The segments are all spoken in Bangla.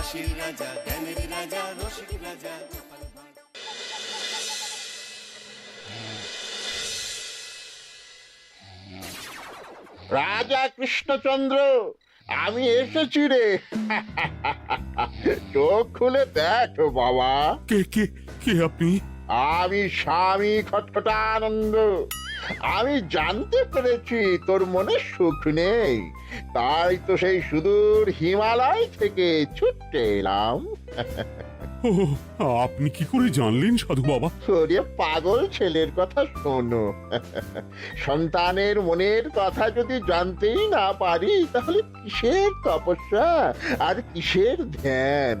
হাসির রাজা, জ্ঞানের রাজা, রসিক রাজা। রাজা কৃষ্ণচন্দ্র, আমি এসেছি রে। চোখ খুলে দেখ বাবা। কে কে কে আপনি? আমি স্বামী খটখটানন্দ। আমি জানতে পেরেছি তোর মনে সুখ নেই, তাই তো সেই সুদূর হিমালয় থেকে ছুটে এলাম। ও, আপনি কি করে জানলেন সাধু বাবা? ওরে পাগল ছেলের কথা শোনো। সন্তানের মনের কথা যদি জানতেই না পারি, তাহলে কিসের তপস্যা আর কিসের ধ্যান?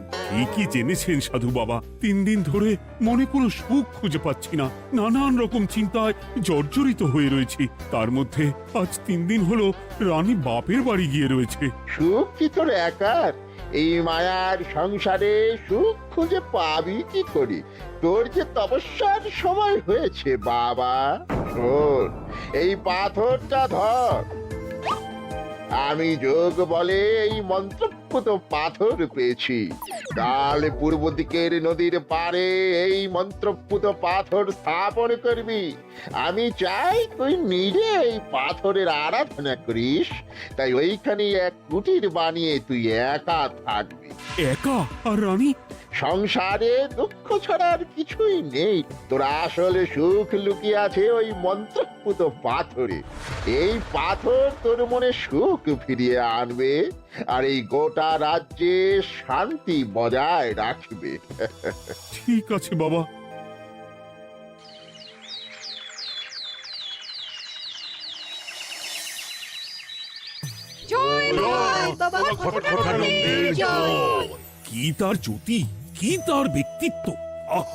কি জেনেছেন সাধু বাবা? 3 দিন ধরে মনে কোনো সুখ খুঁজে পাচ্ছি না, নানান রকম চিন্তায় জর্জরিত হয়ে রয়েছি। তার মধ্যে আজ 3 দিন হলো রানী বাপের বাড়ি গিয়ে রয়েছে। সুখ কি তোর একার? এই মায়ার সংসারে সুখ খুঁজে পাবি কি করি? তোর যে তপস্যার সময় হয়েছে বাবা। শোন, এই পাথরটা ধর। আমি যোগ বলে এই মন্ত্রপুত পাথর পেয়েছি। কাল পূর্ব দিকের নদীর পাড়ে এই মন্ত্রপুত পাথর স্থাপন করবি। আমি চাই তুই নিজে এই পাথরের আরাধনা করিস। তাই ওইখানে এক কুটির বানিয়ে তুই একা থাকবি। একা? আর রানী? সংসারে দুঃখ ছাড়ার কিছুই নেই। তোর আসলে সুখ লুকিয়ে আছে ওই মন্ত্রপুত পাথরে। এই পাথর তোর মনে সুখ ফিরিয়ে আনবে আর এই গোটা রাজ্যে শান্তি বজায় রাখবে। ঠিক আছে বাবা। জয় বাবা খটখটানন্দের জয়। কি তার জ্যোতি, কি তার ব্যক্তিত্ব, আহ,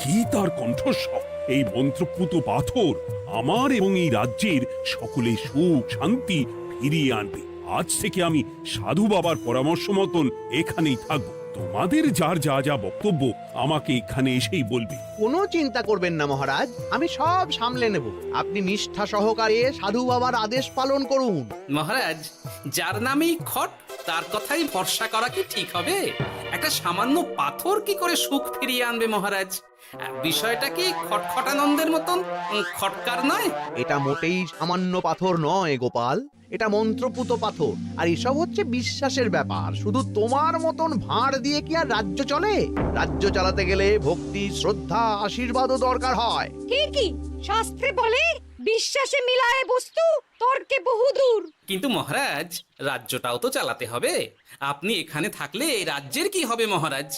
কি তার কণ্ঠস্বর! এই মন্ত্রপুত পাথর আমার এবং এই রাজ্যের সকলে সুখ শান্তি ফিরিয়ে আনবে। আজ থেকে আমি সাধু বাবার পরামর্শ মতন এখানেই থাকবো। তোমাদের যার যা যা বক্তব্য আমাকে এখানে এসেই বলবে। কোনো চিন্তা করবেন না মহারাজ, আমি সব সামলে নেব। আপনি নিষ্ঠা সহকারে সাধু বাবার আদেশ পালন করুন। মহারাজ, যার নামেই খট তার কথাই ভরসা করা কি ঠিক হবে? একটা সামান্য পাথর কি করে সুখ ফিরিয়ে আনবে মহারাজ? বিষয়টা কি খটখটানন্দের মতন খটকার নয়? এটা মোটেই সামান্য পাথর নয় গোপাল, এটা মন্ত্রপুত পাথর। আর এসব হচ্ছে বিশ্বাসের ব্যাপার। শুধু তোমার মতন ভাঁড় দিয়ে কি আর রাজ্য চলে? রাজ্য চালাতে গেলে ভক্তি, শ্রদ্ধা, আশীর্বাদও দরকার হয়। ঠিকই, শাস্ত্রে বলে বিশ্বাসে মিলায় বস্তু তর্কে বহুদূর। কিন্তু মহারাজ, রাজ্যটাও তো চালাতে হবে। আপনি এখানে থাকলে এই রাজ্যের কি হবে মহারাজ?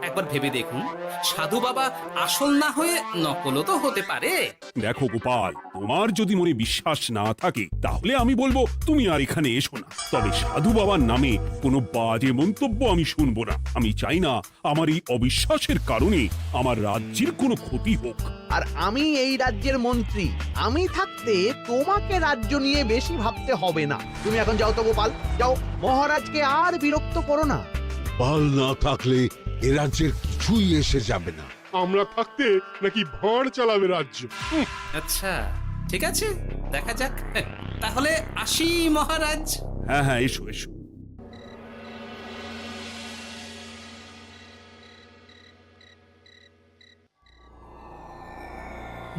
একবার ভেবে দেখুন, সাধু বাবা আসল না হয়ে নকলও তো হতে পারে। দেখো গোপাল, তোমার যদি মনে বিশ্বাস না থাকে তাহলে আমি বলবো তুমি আর এখানে এসো না। তবে সাধু বাবার নামে কোনো বাজে মন্তব্য আমি শুনবো না। আমি চাই না আমার এই অবিশ্বাসের কারণে আমার রাজ্যের কোনো ক্ষতি হোক। আর আমি এই রাজ্যের মন্ত্রী, আমি থাকতে তোমাকে রাজ্য নিয়ে বেশি ভাবতে হবে না। তুমি এখন যাও তো গোপাল, যাও। মহারাজকে আর বিরক্ত করো না। পাল না থাকলে এ রাজ্যের কিছুই এসে যাবে না। আমরা থাকতে নাকি ভাঁড় চালাবে রাজ্য? আচ্ছা, ঠিক আছে, দেখা যাক। তাহলে আসি মহারাজ। হ্যাঁ হ্যাঁ, এসো এসো।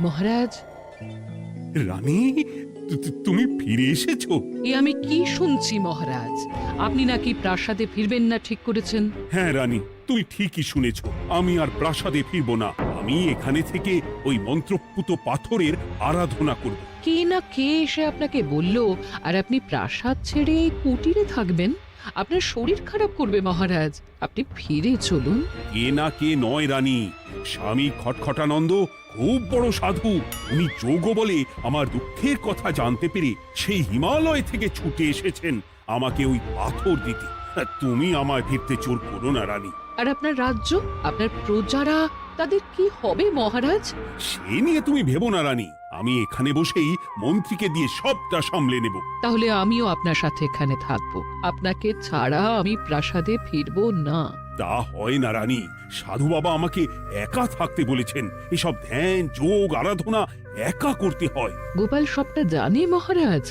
মহারাজ, রানী, তুমি ফিরে এসেছো? এ আমি কি শুনছি মহারাজ? আপনি নাকি প্রাসাদে ফিরবেন না ঠিক করেছেন? হ্যাঁ রানী, তুমি ঠিকই শুনেছ। আমি আর প্রাসাদে ফিরবো না। আমি এখানে থেকে ওই মন্ত্রপুত পাথরের আরাধনা করব। কে না কে এসে আপনাকে বলল আর আপনি প্রাসাদ ছেড়ে এই কুটিরে থাকবেন? আপনার শরীর খারাপ করবে মহারাজ, আপনি ফিরে চলুন। কে না কে নয় রানী, স্বামী খটখটানন্দ খুব বড় সাধু। উনি যোগ বলে আমার দুঃখের কথা জানতে পেরে সেই হিমালয় থেকে ছুটে এসেছেন আমাকে ওই পাথর দিতে। তুমি আমায় ফিরতে জোর করো না রানী। আর আপনার রাজ্য, আপনার প্রজারা, তাদের কি হবে মহারাজ? সে নিয়ে তুমি ভেবো না রানী, আমি এখানে বসেই মন্ত্রীকে দিয়ে সবটা সামলে নেব। তাহলে আমিও আপনার সাথে এখানে থাকবো। আপনাকে ছাড়া আমি প্রাসাদে ফিরবো না। তা হয় না রানী, সাধু বাবা আমাকে একা থাকতে বলেছেন। এসব ধ্যান যোগ আরাধনা একা করতে হয়। গোপাল সবটা জানে মহারাজ।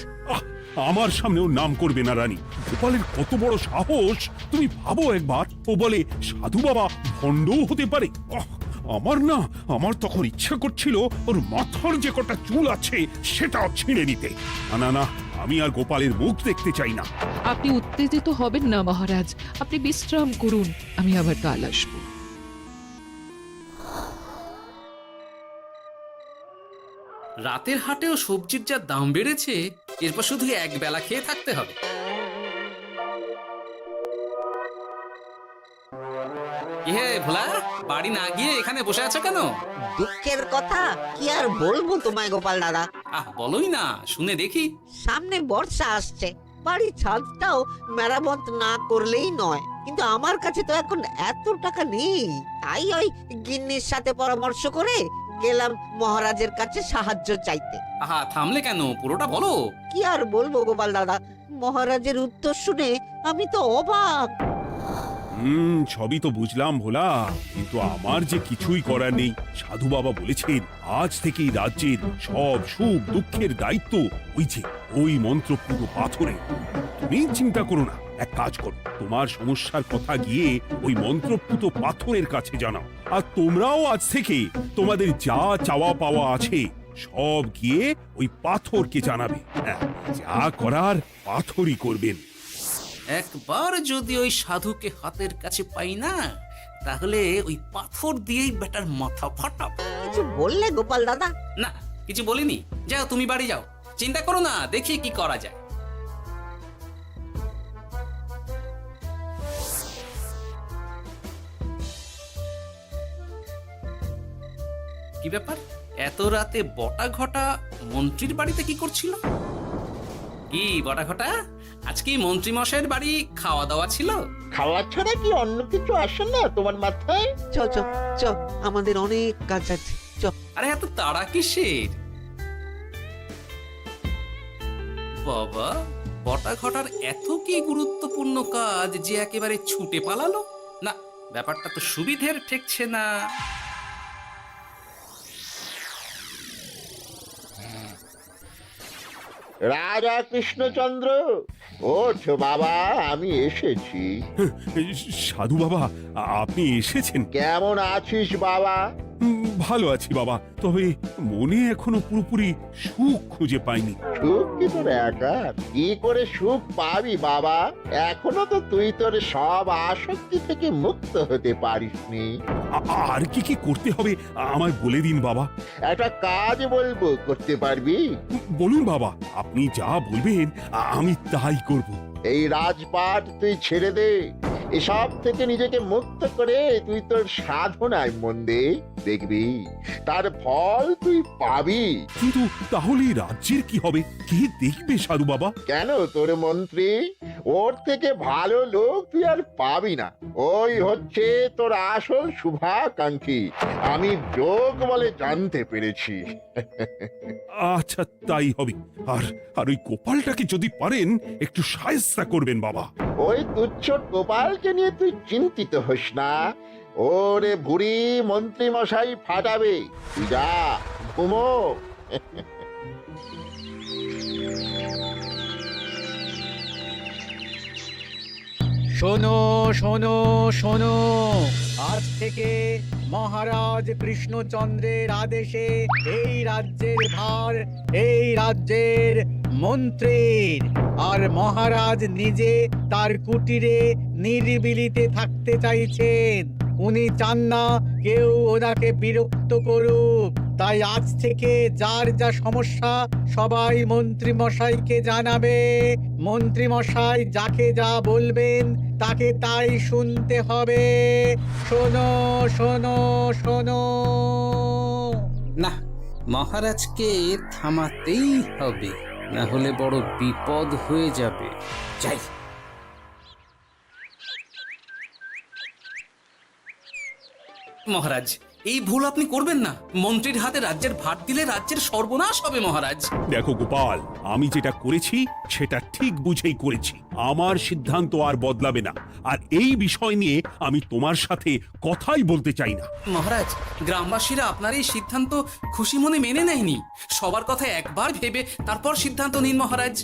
আমার সামনেও নাম করবে না রানী। গোপালের কত বড় সাহস তুমি ভাবো একবার। ও বলে সাধু বাবা ভণ্ডও হতে পারে। আমার তখন ইচ্ছা করছিল ওর মাথার যে কটা চুল আছে সেটাও ছিঁড়ে নিতে। না না, আমি আর গোপালের মুখ দেখতে চাই না। আপনি উত্তেজিত হবেন না মহারাজ, আপনি বিশ্রাম করুন, আমি আবার কাল আসবো। রাতের হাটেও সবজির যা দাম বেড়েছে, এরপর শুধু এক বেলা খেয়ে থাকতে হবে। হে ভোলা, বাড়ি না গিয়ে এখানে বসে আছো কেন? দুঃখের কথা কি আর বলবো তোমায় গোপাল দাদা। বলোই না, শুনে দেখি। সামনে বর্ষা আসছে, বাড়ির ছাদটাও মেরামত না করলেই নয়, কিন্তু আমার কাছে তো এখন এত টাকা নেই। তাই ওই গিন্নির সাথে পরামর্শ করে গেলাম মহারাজের কাছে সাহায্য চাইতে। থামলে কেন? পুরোটা বলো। কি আর বলবো গোপাল দাদা, মহারাজের উত্তর শুনে আমি তো অবাক। সবই তো বুঝলাম ভোলা, কিন্তু আমার যে কিছুই করার নেই। সাধু বাবা বলেছেন আজ থেকেই রাজ্যের সব সুখ দুঃখের দায়িত্ব ওই মন্ত্রপুত পাথরে। তুমি চিন্তা করো না, এক কাজ করো, তোমার সমস্যার কথা গিয়ে ওই মন্ত্রপুত পাথরের কাছে জানাও। আর তোমরাও আজ থেকে তোমাদের যা চাওয়া পাওয়া আছে সব গিয়ে ওই পাথরকে জানাবে। যা করার পাথরই করবেন। একবার যদি ওই সাধুকে হাতের কাছে পাই না, তাহলে ওই পাথর দিয়েই বেটার মাথা ফাটাবো। কিছু বললে গোপাল দাদা? না, কিছু বলিনি। যাও, তুমি বাড়ি যাও, চিন্তা করো না, দেখি কি করা যায়। কি ব্যাপার, এত রাতে বটা ঘটা মন্ত্রীর বাড়িতে কি করছিল? কি বটা ঘটা, আজকে মন্ত্রী মশাইয়ের বাড়ি খাওয়া দাওয়া ছিল? খাওয়া ছাড়া কি অন্য কিছু আসে না তোমার মাথায়? চ চ চ, আমাদের অনেক কাজ আছে, চ। আরে এত তাড়া কিসের? বাবা, বটা ঘটার এত কি গুরুত্বপূর্ণ কাজ যে একেবারে ছুটে পালালো? না, ব্যাপারটা তো সুবিধের ঠেকছে না। রাজা কৃষ্ণচন্দ্র, ওঠো বাবা, আমি এসেছি। সাধু বাবা, আপনি এসেছেন? কেমন আছিস বাবা? ভালো আছি বাবা, তবে মনে এখনো পুরোপুরি সুখ খুঁজে পাইনি। সুখ কি তোর একা? কি করে সুখ পাবি বাবা? এখনো তো তুই তোর সব আসক্তি থেকে মুক্ত হতে পারিসনি। আর কি কি করতে হবে আমায় বলে দিন বাবা। একটা কাজ বলবো, করতে পারবি? বলুন বাবা, আপনি যা বলবেন আমি তাই করব। এই রাজপাট তুই ছেড়ে দে, এসব থেকে নিজেকে মুক্ত করে তুই তোর সাধনায় মন দে, দেখবি তার ফল তুই পাবি। কিন্তু তাহলে রাজ্যের কি হবে? কে দেখবে সাধু বাবা? কেন, তোর মন্ত্রী? ওর থেকে ভালো লোক তুই আর পাবি না। ওই হচ্ছে তোর আসল শুভাকাঙ্ক্ষী, আমি যোগ বলে জানতে পেরেছি। আচ্ছা, তাই হবে। আর আর ওই গোপালটাকে যদি পারেন একটু সাহায্য করবেন বাবা। ওই তুচ্ছ গোপালকে নিয়ে তুই চিন্তিত হোস না, ওরে বুড়ি মন্ত্রী মশাই ফাটাবে। তুই যা, ঘুমো। শোনো শোনো শোনো, আজ থেকে মহারাজ কৃষ্ণচন্দ্রের আদেশে এই রাজ্যের ভার এই রাজ্যের মন্ত্রীর। আর মহারাজ নিজে তার কুটিরে নিরিবিলিতে থাকতে চাইছেন। উনি চান না কেউ ওনাকে বিরক্ত করুক। তাই আজ থেকে যার যা সমস্যা সবাই মন্ত্রী মশাইকে জানাবে। মন্ত্রী মশাই যাকে যা বলবেন তাকে তাই শুনতে হবে। শোনো শোনো শোনো। না, মহারাজকে থামাতেই হবে, না হলে বড় বিপদ হয়ে যাবে। যাই। মহারাজ, এই ভুল আপনি করবেন না। মন্ত্রীর হাতে রাজ্যের ভার দিলে রাজ্যের সর্বনাশ হবে মহারাজ। দেখো গোপাল, আমি যেটা করেছি সেটা ঠিক বুঝেই করেছি। আমার সিদ্ধান্ত আর বদলাবে না, আর এই বিষয় নিয়ে আমি তোমার সাথে কথাই বলতে চাই না। মহারাজ, গ্রামবাসীরা আপনার এই সিদ্ধান্ত খুশি মনে মেনে নেয়নি। সবার কথা একবার ভেবে তারপর সিদ্ধান্ত নিন মহারাজ।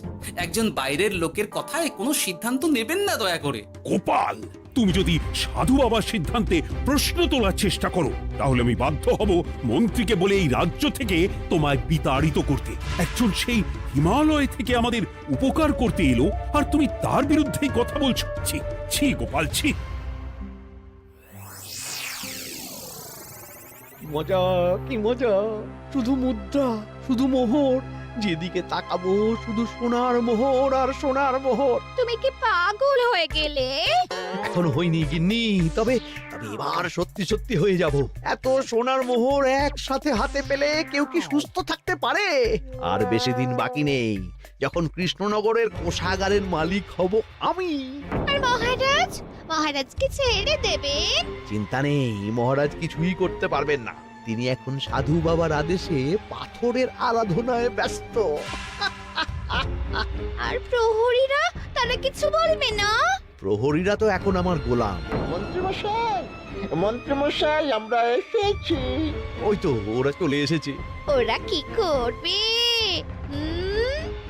একজন বাইরের লোকের কথায় কোনো সিদ্ধান্ত নেবেন না দয়া করে। গোপাল, তুমি যদি সাধু বাবার সিদ্ধান্তে প্রশ্ন তোলার চেষ্টা করো তাহলে আমি বাধ্য হব মন্ত্রীকে বলে এই রাজ্য থেকে তোমায় বিতাড়িত করতে। একজন সেই হিমালয় থেকে আমাদের উপকার করতে এলো, আর তুমি তার বিরুদ্ধেই কথা বলছো। ছি ছি গোপাল, ছি। মজা, কি মজা! শুধু মুদ্রা, শুধু মোহর, যেদিকে তাকাবো শুধু সোনার মোহর আর সোনার মোহর। তুমি কি পাগল হয়ে গেলে? এখন হইনি গিন্নি, তবে এবার সত্যি সত্যি হয়ে যাব। এত সোনার মোহর একসাথে হাতে পেলে কেউ কি সুস্থ থাকতে পারে? আর বেশি দিন বাকি নেই যখন কৃষ্ণনগরের কোষাগারের মালিক হব আমি। আর মহারাজ, মহারাজকে ছেড়ে দেবেন? চিন্তা নেই, মহারাজ কিছুই করতে পারবেন না। তিনি এখন সাধু বাবার আদেশে পাথরের আরাধনায় ব্যস্ত। আর প্রহরীরা, তারা কিছু বলবে না? প্রহরীরা তো এখন আমার গোলাম। মন্ত্রীমশাই, মন্ত্রীমশাই, আমরা এসেছি। ওই তো ওরা চলে এসেছে। ওরা কি করবে?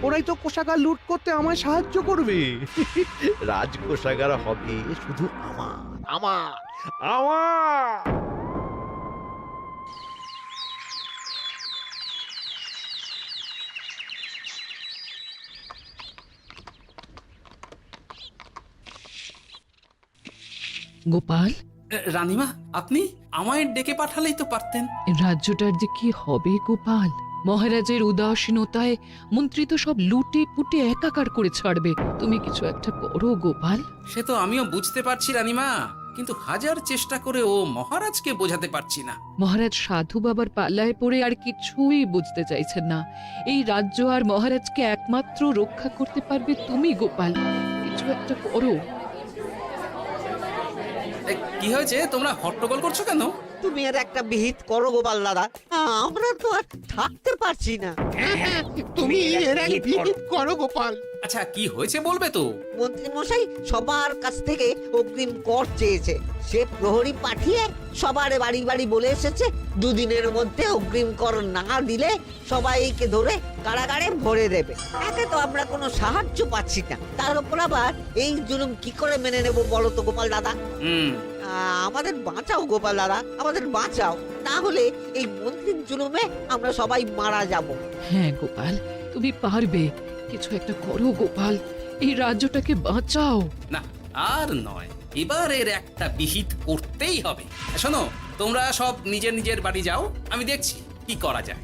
ওরাই তো কোষাগার লুট করতে আমায় সাহায্য করবে। রাজ কোষাগার হবে শুধু আমার, আমার, আমার। গোপাল, রানীমা, আপনি আমায় ডেকে পাঠালেই তো পারতেন। রাজ্যটার যে কি হবে গোপাল? মহারাজের উদাসীনতায় মন্ত্রী তো সব লুটে পুটে একাকার করে ছাড়বে। তুমি কিছু একটা করো গোপাল। সে তো আমিও বুঝতে পারছি রানীমা, কিন্তু হাজার চেষ্টা করে ও মহারাজকে বোঝাতে পারছি না। মহারাজ সাধু বাবার পাল্লায় পড়ে আর কিছুই বুঝতে চাইছেন না। এই রাজ্য আর মহারাজকে একমাত্র রক্ষা করতে পারবে তুমি গোপাল। কিছু একটা করো। কি হয়েছে? তোমরা হট্টগোল করছো কেন? তুমি আর একটা বিহিত করো গোপাল দাদা, আমরা তো আর থাকতে পারছি না। তুমি এর এক বিহিত করো গোপাল। আচ্ছা, কি হয়েছে বলবে তো? মন্ত্রী মশাই সবার কাছ থেকে অগ্রিম কর চেয়েছে। সে প্রহরী পাঠিয়ে সবার বাড়ি বাড়ি বলে এসেছে দুদিনের মধ্যে অগ্রিম কর না দিলে সবাইকে ধরে কারাগারে ভরে দেবে। এতে তো আমরা কোনো সাহায্য পাচ্ছি না। তার উপর আবার এই জুলুম কি করে মেনে নেব বলো তো গোপাল দাদা? আমাদের বাঁচাও গোপাল দাদা, আমাদের বাঁচাও, না হলে এই মন্ত্রীর জুলুমে আমরা সবাই মারা যাব। হ্যাঁ গোপাল, তুমি পারবে। কিছু একটা করো গোপাল, এই রাজ্যটাকে বাঁচাও। না, আর নয়, এবার এর একটা বিহিত করতেই হবে। শোনো, তোমরা সব নিজের নিজের বাড়ি যাও, আমি দেখছি কি করা যায়।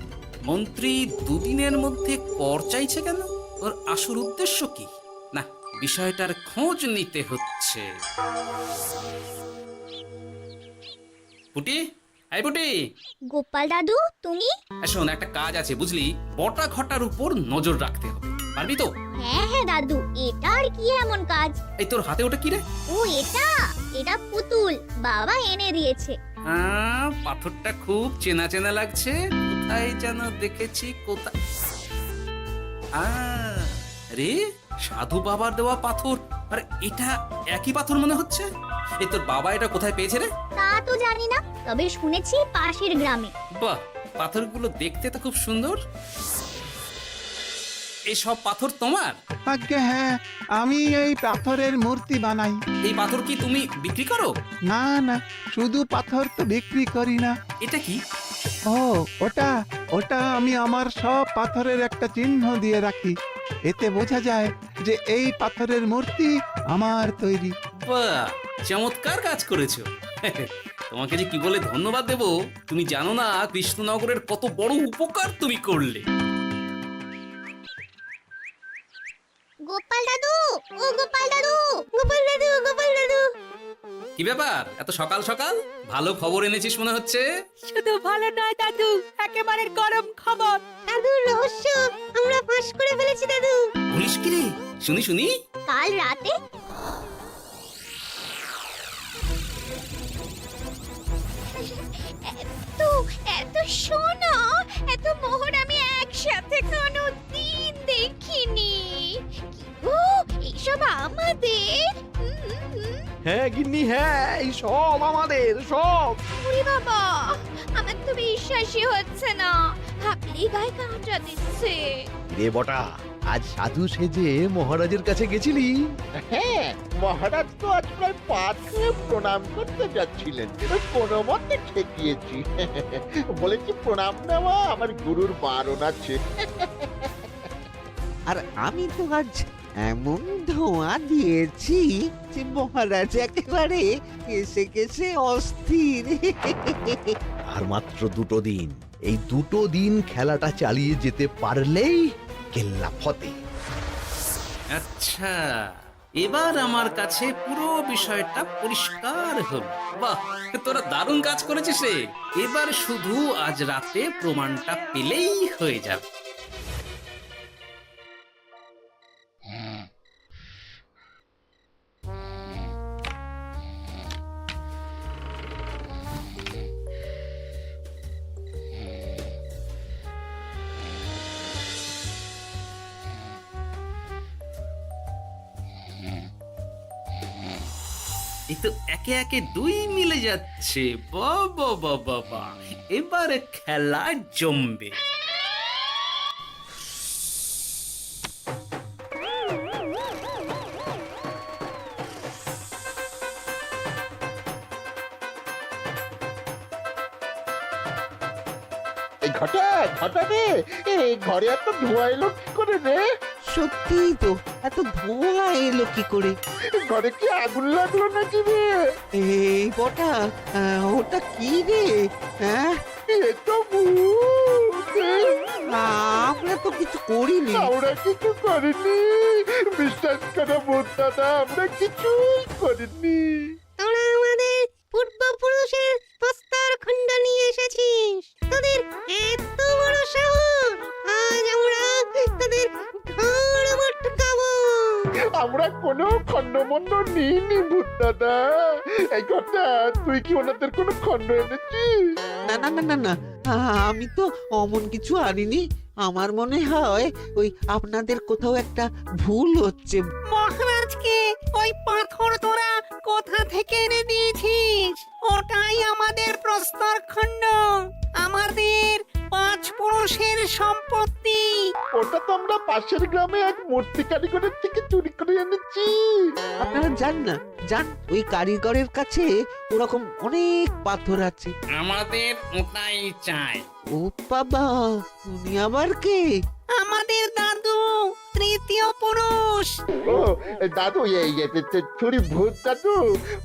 মন্ত্রী দুদিনের মধ্যে কর চাইছে কেন? ওর আসল উদ্দেশ্য কি? না, বিষয়টার খোঁজ নিতে হচ্ছে। পুটি, এই পুটি। গোপাল দাদু, তুমি? শোন, একটা কাজ আছে বুঝলি, বটা ঘটার উপর নজর রাখতে হবে। পারবি তো? হ্যাঁ হ্যাঁ দাদু, এটা আর কি এমন কাজ? এই তোর হাতে ওটা কি রে? ও এটা পুতুল, বাবা এনে দিয়েছে। পাথরটা খুব চেনা চেনা লাগছে, কোথায় যেন দেখেছি। কোথায়? রে, সাধু বাবার দেওয়া পাথর। আর এটা একই পাথর মনে হচ্ছে। এই তোর বাবা এটা কোথায় পেয়েছে রে? তা তো জানি না, তবে শুনেছি পাশের গ্রামে। বাহ, পাথরগুলো দেখতে তো খুব সুন্দর। এই সব পাথর তোমার? আজ্ঞে হ্যাঁ, আমি এই পাথরের মূর্তি বানাই। এই পাথর কি তুমি বিক্রি করো? না না, শুধু পাথর তো বিক্রি করি না। এটা কি? ও, ওটা আমি আমার সব পাথরের একটা চিহ্ন দিয়ে রাখি। এতে বোঝা যায় যে এই পাথরের মূর্তি আমার তৈরি। বাহ, চমৎকার কাজ করেছো। তোমাকে যে কি বলে ধন্যবাদ দেব তুমি জানো না। কৃষ্ণনগরের কত বড় উপকার তুমি করলে। গোপাল দাদু, ও গোপাল দাদু, গোপাল দাদু, গোপাল দাদু। কি ব্যাপার, এত সকাল সকাল? ভালো খবর এনেছিস মনে হচ্ছে। শুধু ভালো নয় দাদু, একেবারে গরম খবর। দাদু, রহস্য আমরা ফাঁস করে ফেলেছি দাদু। বলিস কি রে? শুনি শুনি। কাল রাতে এত সোনা এত মোহর আমি একসাথে কোনো দিন দেখিনি ও এইসব আমাদের হ্যাঁ গিন্নি, হ্যাঁ, এই সব আমাদের, সব। ওরে বাবা আমার তো বিশ্বাসই হচ্ছে না ভাবলেই গায়ে কাঁটা দিচ্ছে রে বটা, আজ সাধু সেজে মহারাজের কাছে গেছিলি? হ্যাঁ, মহারাজ তো আজ প্রায় পা ছুঁয়ে প্রণাম করতে যাচ্ছিলেন, কোনো মতে ঠেকিয়েছি। বলেছি প্রণাম নেওয়া আমার গুরুর বারণ আছে। আর আমি তো আজ এমন ধোঁয়া দিয়েছি যে মহারাজ একেবারে কেসে কেসে অস্থির। আর মাত্র 2 দিন, এই 2 দিন খেলাটা চালিয়ে যেতে পারলেই কেল্লা ফতে। আচ্ছা, এবার আমার কাছে পুরো বিষয়টা পরিষ্কার হলো। বাহ, তোরা দারুণ কাজ করেছিস রে। এবার শুধু আজ রাতে প্রমাণটা পেলেই হয়ে যাবে। এই তো একে একে 2 মিলে যাচ্ছে। বাবা বাবা বাবা, এবার খেলা জমবে। এই ঘটা ঘটা রে, এই ঘরে এত ধোঁয়া এলো কি করে রে? সত্যি তো, এত ধোঁয়া এলো কি করে? ঘরে কি আগুন লাগলো নাকি রে? এই বটা, ওটা কি রে? হ্যাঁ, এ তো ভূত। আমরা তো কিছু করিনি। আমরা কিছু করিনি, বিশ্বাস করো ভূত দাদা, আমরা কিছুই করিনি। তোরা আমাদের পূর্বপুরুষের প্রস্তর খণ্ড নিয়ে এসেছিস তোদের এত বড় সাহস আজ আমরা তোদের ঘর মটকাবো আমরা কোনো খণ্ডমণ্ড নিইনি ভূত দাদা। এই কথা, তুই কি ওনাদের কোনো খণ্ড এনেছিস? না না না না না, আমি তো অমন কিছু আনিনি। আমার মনে হয় ওই আপনাদের কোথাও একটা ভুল হচ্ছে। মহারাজকে ওই পাথর তোরা কোথা থেকে এনে দিয়েছিস? ওটাই আমাদের প্রস্তর খণ্ড, আমাদের 5 পুরুষের সম্পত্তি। ওটা তো আমরা পাশের গ্রামে এক মূর্তি কারিগরের থেকে চুরি করে এনেছি। আপনারা যান না, যান, ওই কারিগরের কাছে ওরকম অনেক পাথর আছে। আমাদের ওটাই চাই। ও বাবা, উনি আবার কে? আমাদের দাদু তৃতীয় পুরুষ। ও দাদু, এই ছুরি ভূত দাদু,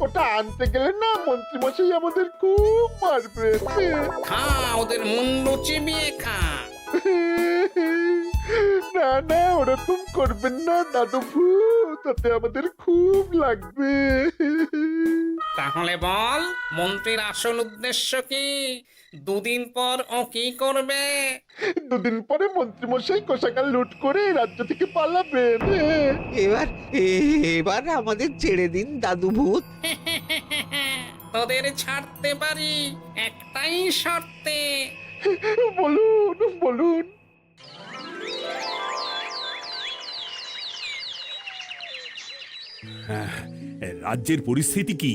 ওটা আনতে গেলে না মন্ত্রী মশাই আমাদের খুব মারবে। খা, ওদের মুন্ডু চিবিয়ে খা। না না, ওরকম করবেন না দাদু ভূত, তাতে আমাদের খুব লাগবে। তাহলে বল, মন্ত্রীর আসল উদ্দেশ্য কি? 2 দিন পর ও কি করবে? 2 দিন পরে মন্ত্রী মশাই কোষাগার লুট করে রাজ্য থেকে পালাবেন। এবার আমাদের ছেড়ে দিন দাদু ভূত। তোদের ছাড়তে পারি একটাই শর্তে। বলুন বলুন। রাজ্যের পরিস্থিতি কি?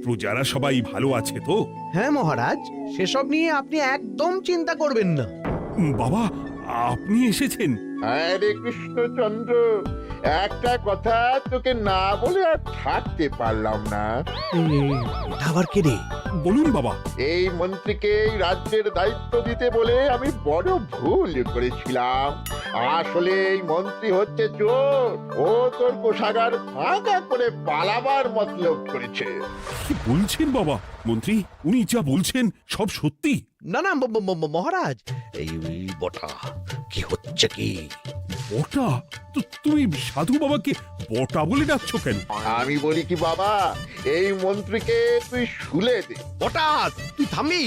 প্রজারা সবাই ভালো আছে তো? হ্যাঁ মহারাজ, সেসব নিয়ে আপনি একদম চিন্তা করবেন না। বাবা, আপনি এসেছেন? হরে কৃষ্ণচন্দ্র, একটা কথা তোকে না বলে আর থাকতে পারলাম না। এটা আবার কে রে? বলুন বাবা। এই মন্ত্রীকে এই রাজ্যের দায়িত্ব দিতে বলে আমি বড় ভুল করেছিলাম। আসলে এই মন্ত্রী হচ্ছে চোর, ও তোর কোষাগার ফাঁকা করে পালাবার মতলব করেছে। কি বলছেন বাবা? মন্ত্রী, উনি যা বলছেন সব সত্যি? না না মহারাজ, এই বটা কি হচ্ছে কি? বটা? তুমি সাধু বাবাকে বটা বলে ডাকছো কেন? আমি বলি কি বাবা, এই মন্ত্রীকে তুই শুলে দে। বটা, তুই থামবি?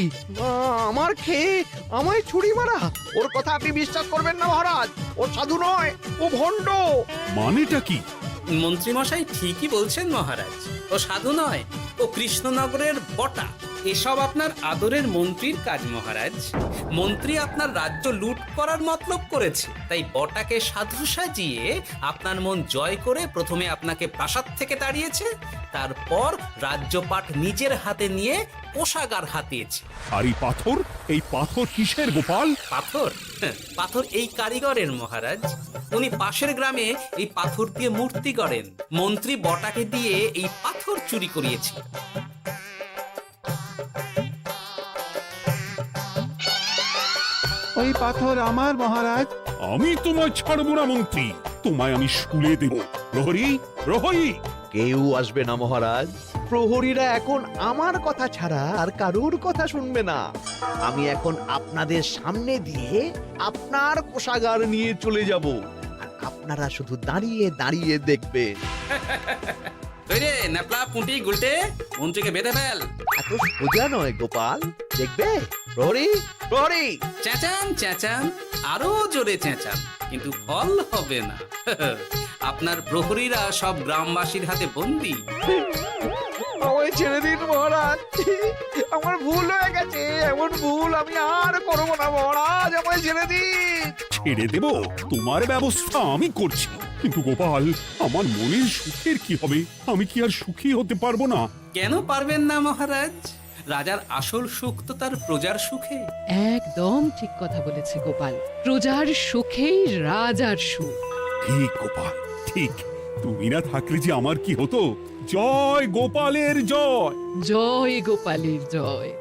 আমার খেয়ে আমায় ছুরি মারা, ওর কথা আপনি বিশ্বাস করবেন না মহারাজ। ও সাধু নয়, ও ভণ্ড। মানেটা কি? মন্ত্রী মশাই ঠিকই বলছেন মহারাজ। ও সাধু নয়, ও কৃষ্ণনগরের বটা। এসব আপনার আদরের মন্ত্রীর কাজ মহারাজ। মন্ত্রী আপনার রাজ্য লুট করার মতলব করেছে, তাই বটাকে সাধু সাজিয়ে আপনার মন জয় করে প্রথমে আপনাকে প্রাসাদ থেকে তাড়িয়েছে, তারপর রাজ্যপাট নিজের হাতে নিয়ে কোষাগার হাতিয়েছে। আর এই পাথর কিসের গোপাল? পাথর? পাথর এই কারিগরের মহারাজ। উনি পাশের গ্রামে এই পাথর দিয়ে মূর্তি গড়েন। মন্ত্রী বটাকে দিয়ে এই পাথর চুরি করিয়েছে। ওই পাথর আমার মহারাজ। আমি তোমায় ছাড়বো না মন্ত্রী, তোমায় আমি শুলে দেব। প্রহরী, প্রহরী! কেউ আসবে না মহারাজ। প্রহরীরা এখন আমার কথা ছাড়া আর কারুর কথা শুনবে না। আমি এখন আপনাদের সামনে দিয়ে আপনার কোষাগার নিয়ে চলে যাব, আর আপনারা শুধু দাঁড়িয়ে দাঁড়িয়ে দেখবেন। রে ন্যাপলা পুঁটি গুলটে, মন্ত্রীকে বেঁধে ফেল। এত সোজা নয় গোপাল, দেখবে? প্রহরী, প্রহরী! চেঁচান চেঁচান, আরো জোরে চেঁচান, কিন্তু ফল হবে না। আপনার প্রহরীরা সব গ্রামবাসীর হাতে বন্দী। আমায় ছেড়ে দিন মহারাজ, আমার ভুল হয়ে গেছে। এমন ভুল আমি আর করবো না মহারাজ, আমায় ছেড়ে দিন। ছেড়ে দেব? তোমার ব্যবস্থা আমি করছি। কিন্তু গোপাল, আমার মনের সুখের কি হবে? আমি কি আর সুখী হতে পারবো না? কেন পারবেন না মহারাজ? রাজার আসল সুখ তো তার প্রজার সুখে। একদম ঠিক কথা বলেছে গোপাল। প্রজার সুখেই রাজার সুখ। ঠিক গোপাল, ঠিক। তুমি না থাকলে যে আমার কি হতো? জয় গোপালের জয়! জয় গোপালের জয়।